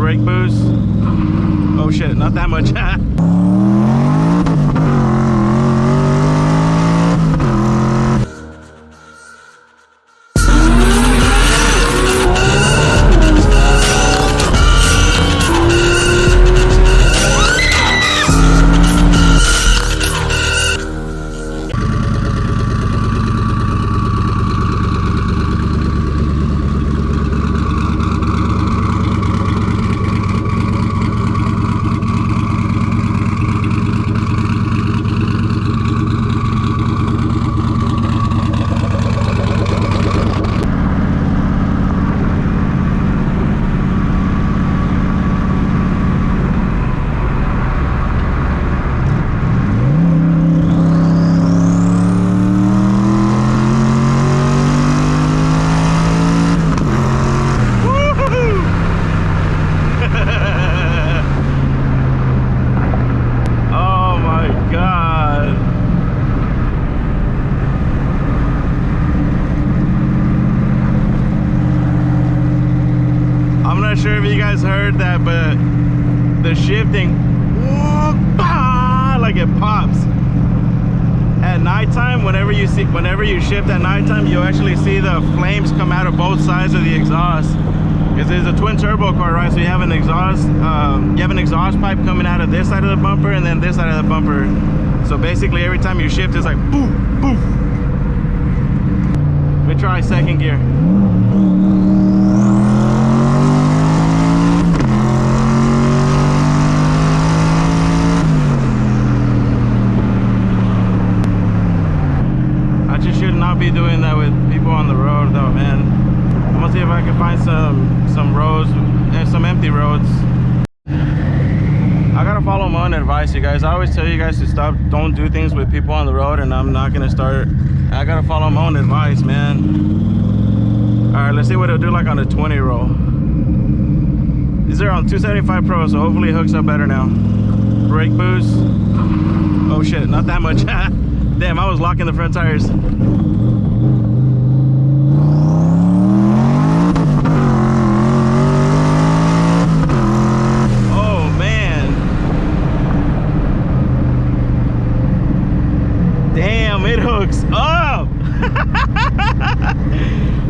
brake boost. Oh shit, not that much. Sure if you guys heard that, but the shifting, like it pops at nighttime. Whenever you shift at nighttime, you'll actually see the flames come out of both sides of the exhaust, because it's a twin turbo car, right? So you have an exhaust pipe coming out of this side of the bumper and then this side of the bumper. So basically every time you shift, it's like boof, boof. Let me try second gear. Be doing that with people on the road though, man. I'm gonna see if I can find some roads and some empty roads. I gotta follow my own advice, you guys. I always tell you guys to stop, don't do things with people on the road, and I'm not gonna start. I gotta follow my own advice, man. All right, let's see what it'll do like on a 20 roll. These are on 275 Pro, so hopefully it hooks up better now. Brake boost. Oh shit, not that much. Damn, I was locking the front tires. It hooks up.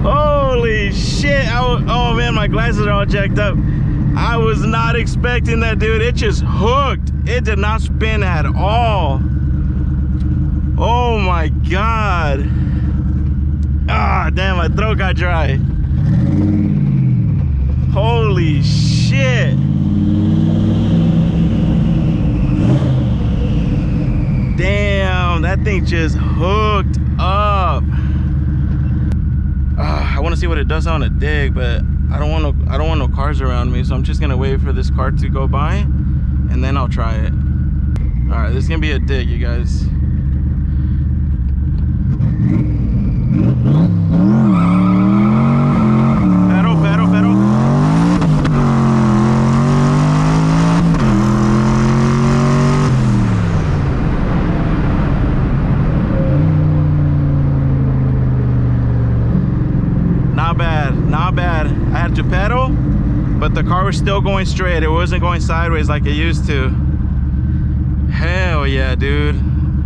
Holy shit. Oh man, my glasses are all jacked up. I was not expecting that, dude. It just hooked. It did not spin at all. Oh my god. Ah, damn, my throat got dry. Holy shit. Damn, that thing just hooked up. I want to see what it does on a dig, but I don't want no cars around me, so I'm just gonna wait for this car to go by, and then I'll try it. All right, this is gonna be a dig, you guys. Pedal, pedal, pedal. Not bad. I had to pedal, but the car was still going straight. It wasn't going sideways like it used to. Hell yeah, dude.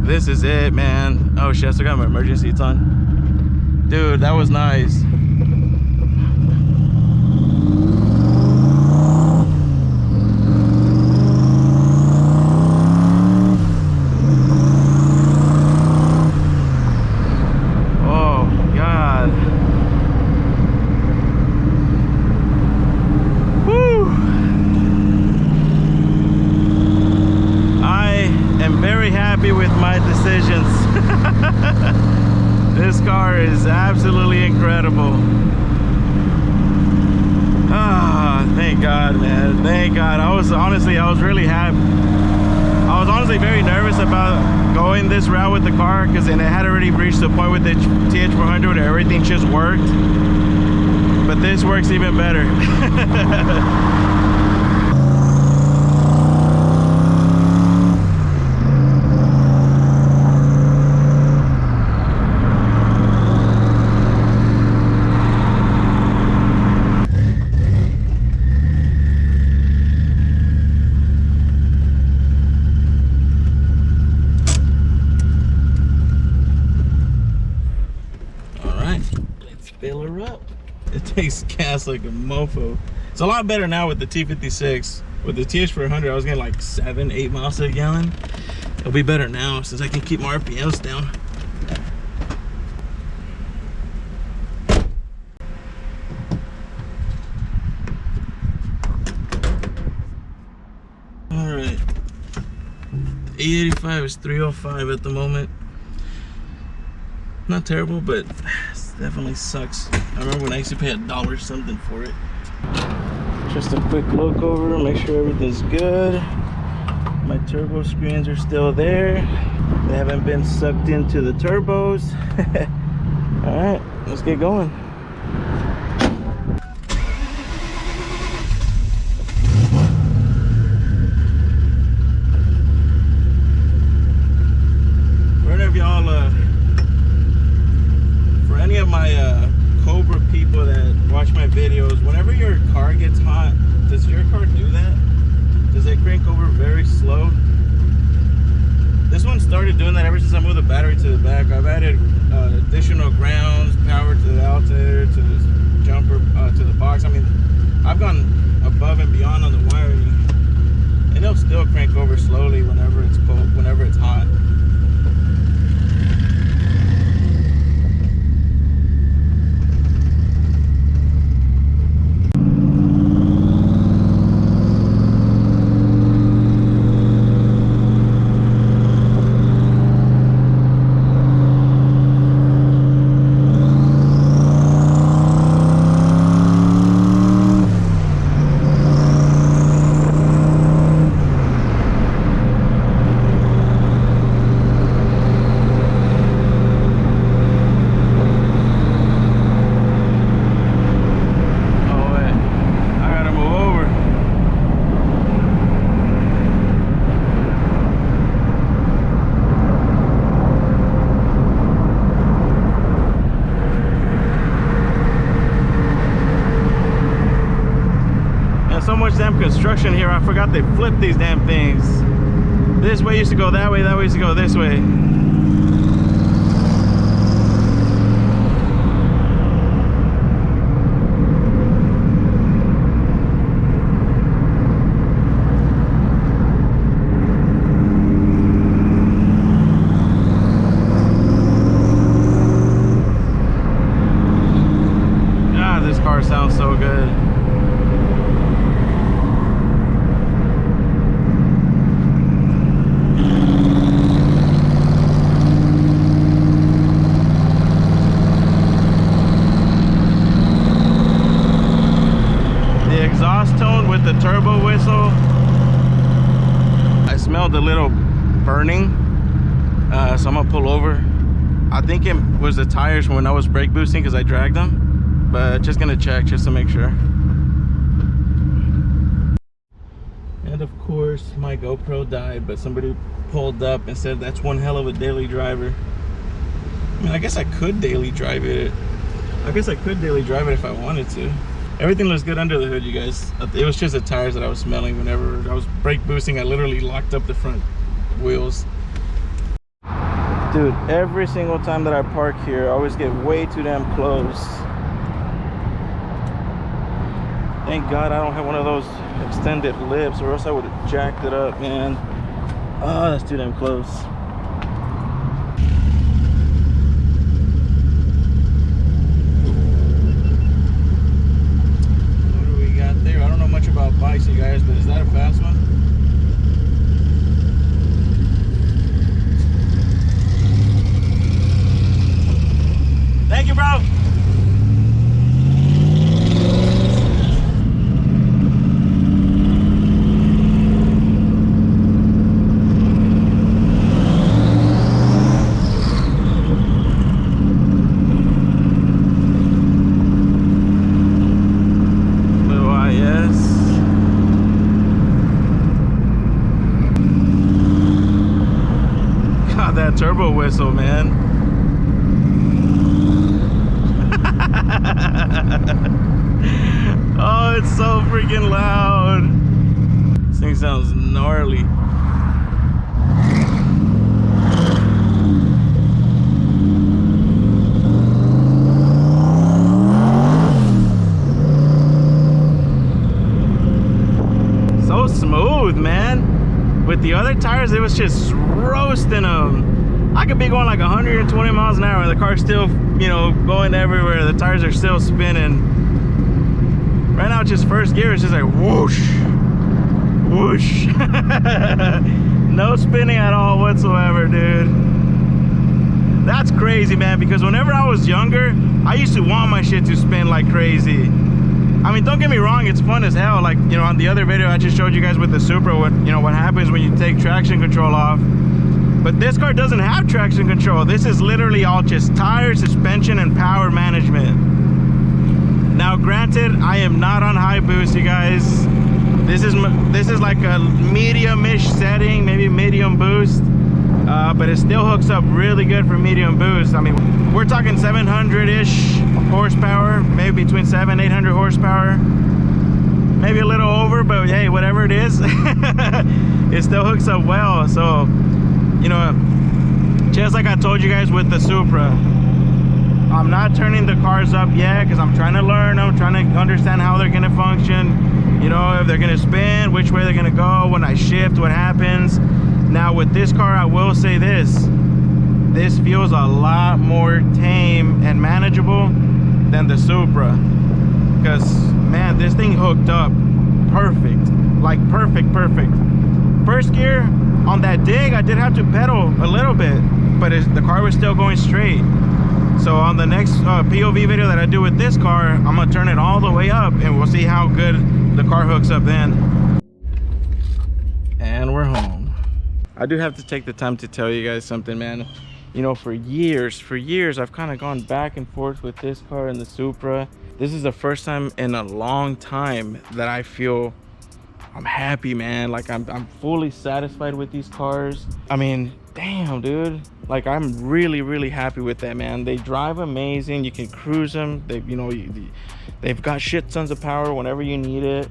This is it, man. Oh shit, I still got my emergency seats on. Dude, that was nice. With my decisions. This car is absolutely incredible. Ah, thank God, man. Thank God. I was really happy. I was honestly very nervous about going this route with the car, because it had already reached the point with the TH400 where everything just worked. But this works even better. takes gas like a mofo. It's a lot better now with the T56. With the TH400, I was getting like 7-8 miles a gallon. It'll be better now since I can keep my RPMs down. All right, the E85 is 305 at the moment. Not terrible, but it definitely sucks. I remember when I used to pay $1 something for it. Just a quick look over, make sure everything's good. My turbo screens are still there. They haven't been sucked into the turbos. All right, let's get going. For any of my Cobra people that watch my videos, whenever your car gets hot, does your car do that? Does it crank over very slow? This one started doing that ever since I moved the battery to the back. I've added additional grounds, power to the alternator, to the jumper, to the box. I mean, I've gone above and beyond on the wiring, and it'll still crank over slowly whenever it's cold, whenever it's hot. So much damn construction here, I forgot they flipped these damn things. This way used to go that way used to go this way. God, this car sounds so good. Tone with the turbo whistle, I smelled a little burning, so I'm gonna pull over. I think it was the tires from when I was brake boosting because I dragged them, but just gonna check just to make sure. And of course my GoPro died, but somebody pulled up and said that's one hell of a daily driver. I mean, I guess I could daily drive it. If I wanted to. Everything looks good under the hood, you guys. It was just the tires that I was smelling whenever I was brake boosting. I literally locked up the front wheels. Dude, every single time that I park here, I always get way too damn close. Thank God I don't have one of those extended lips, or else I would have jacked it up, man. Oh, that's too damn close. About bikes, you guys, but is that a fast one? Thank you, bro. That turbo whistle, man. Oh, it's so freaking loud. This thing sounds gnarly. smooth, man. With the other tires, it was just roasting them. I could be going like 120 miles an hour and the car's still, you know, going everywhere. The tires are still spinning. Right now, it's just first gear. It's just like whoosh, whoosh. No spinning at all whatsoever, dude. That's crazy, man, because whenever I was younger, I used to want my shit to spin like crazy. I mean, don't get me wrong, it's fun as hell. Like, you know, on the other video I just showed you guys with the Supra, what happens when you take traction control off. But this car doesn't have traction control. This is literally all just tire, suspension, and power management. Now, granted, I am not on high boost, you guys. This is like a medium-ish setting, maybe medium boost. But it still hooks up really good for medium boost. I mean, we're talking 700-ish horsepower, maybe between 700 and 800 horsepower, maybe a little over, but hey, whatever it is, it still hooks up well. So, you know, just like I told you guys with the Supra, I'm not turning the cars up yet because I'm trying to learn. I'm trying to understand how they're going to function, you know, if they're going to spin, which way they're going to go, when I shift, what happens. Now with this car, I will say this feels a lot more tame and manageable than the Supra, because man, this thing hooked up perfect, like perfect. First gear on that dig, I did have to pedal a little bit, but the car was still going straight. So on the next POV video that I do with this car, I'm gonna turn it all the way up and we'll see how good the car hooks up then. And we're home. I do have to take the time to tell you guys something, man. You know, for years I've kind of gone back and forth with this car and the Supra. This is the first time in a long time that I feel I'm happy, man. Like I'm fully satisfied with these cars. I mean, damn, dude, like I'm really happy with that, man. They drive amazing. You can cruise them. They've got shit tons of power whenever you need it.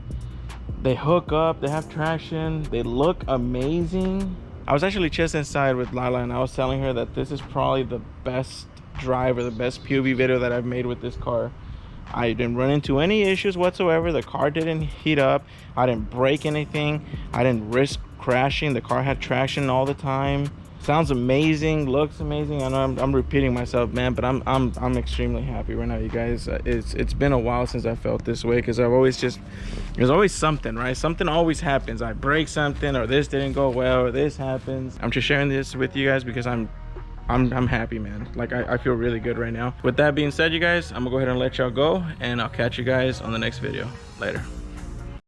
They hook up, they have traction, they look amazing. I was actually just inside with Lila and I was telling her that this is probably the best drive or the best POV video that I've made with this car. I didn't run into any issues whatsoever. The car didn't heat up. I didn't break anything. I didn't risk crashing. The car had traction all the time. Sounds amazing, looks amazing. I know I'm repeating myself, man, but I'm extremely happy right now, you guys. It's been a while since I felt this way, because there's always something, right? Something always happens. I break something, or this didn't go well, or this happens. I'm just sharing this with you guys because I'm happy, man. Like I feel really good right now. With that being said, you guys, I'm gonna go ahead and let y'all go, and I'll catch you guys on the next video. Later.